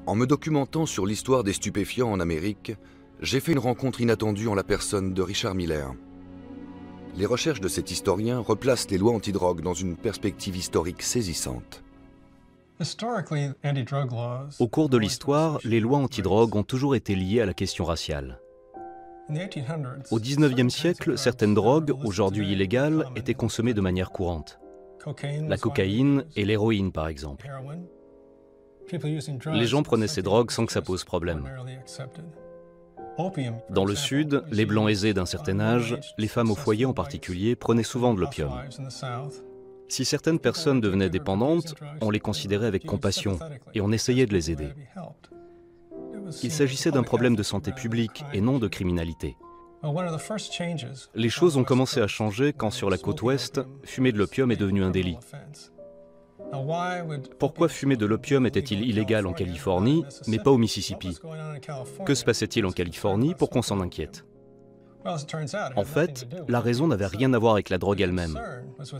En me documentant sur l'histoire des stupéfiants en Amérique, j'ai fait une rencontre inattendue en la personne de Richard Miller. Les recherches de cet historien replacent les lois antidrogue dans une perspective historique saisissante. Au cours de l'histoire, les lois antidrogue ont toujours été liées à la question raciale. Au XIXe siècle, certaines drogues, aujourd'hui illégales, étaient consommées de manière courante. La cocaïne et l'héroïne, par exemple. Les gens prenaient ces drogues sans que ça pose problème. Dans le Sud, les Blancs aisés d'un certain âge, les femmes au foyer en particulier, prenaient souvent de l'opium. Si certaines personnes devenaient dépendantes, on les considérait avec compassion et on essayait de les aider. Il s'agissait d'un problème de santé publique et non de criminalité. Les choses ont commencé à changer quand, sur la côte ouest, fumer de l'opium est devenu un délit. Pourquoi fumer de l'opium était-il illégal en Californie, mais pas au Mississippi? Que se passait-il en Californie pour qu'on s'en inquiète? En fait, la raison n'avait rien à voir avec la drogue elle-même.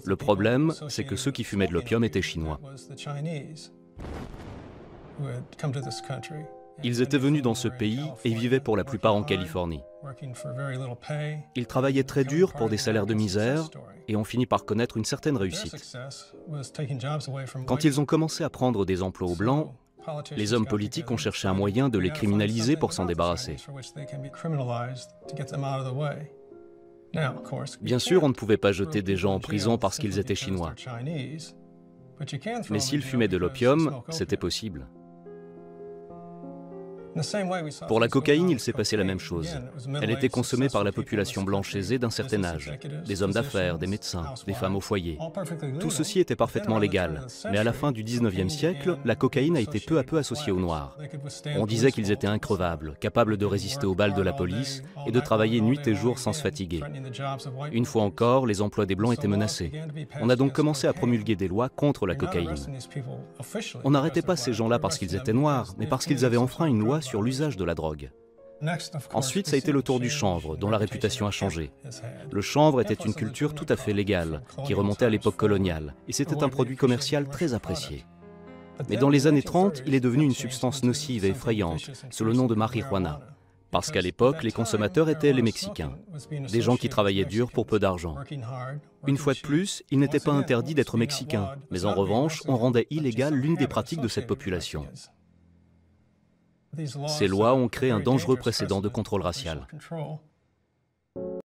Le problème, c'est que ceux qui fumaient de l'opium étaient chinois. Ils étaient venus dans ce pays et vivaient pour la plupart en Californie. Ils travaillaient très dur pour des salaires de misère et ont fini par connaître une certaine réussite. Quand ils ont commencé à prendre des emplois aux Blancs, les hommes politiques ont cherché un moyen de les criminaliser pour s'en débarrasser. Bien sûr, on ne pouvait pas jeter des gens en prison parce qu'ils étaient chinois. Mais s'ils fumaient de l'opium, c'était possible. Pour la cocaïne, il s'est passé la même chose. Elle était consommée par la population blanche aisée d'un certain âge, des hommes d'affaires, des médecins, des femmes au foyer. Tout ceci était parfaitement légal, mais à la fin du XIXe siècle, la cocaïne a été peu à peu associée aux Noirs. On disait qu'ils étaient increvables, capables de résister aux balles de la police et de travailler nuit et jour sans se fatiguer. Une fois encore, les emplois des Blancs étaient menacés. On a donc commencé à promulguer des lois contre la cocaïne. On n'arrêtait pas ces gens-là parce qu'ils étaient noirs, mais parce qu'ils avaient enfreint une loi sur l'usage de la drogue. Ensuite, ça a été le tour du chanvre, dont la réputation a changé. Le chanvre était une culture tout à fait légale, qui remontait à l'époque coloniale, et c'était un produit commercial très apprécié. Mais dans les années 30, il est devenu une substance nocive et effrayante, sous le nom de marijuana, parce qu'à l'époque, les consommateurs étaient les Mexicains, des gens qui travaillaient dur pour peu d'argent. Une fois de plus, il n'était pas interdit d'être mexicain, mais en revanche, on rendait illégale l'une des pratiques de cette population. Ces lois ont créé un dangereux précédent de contrôle racial.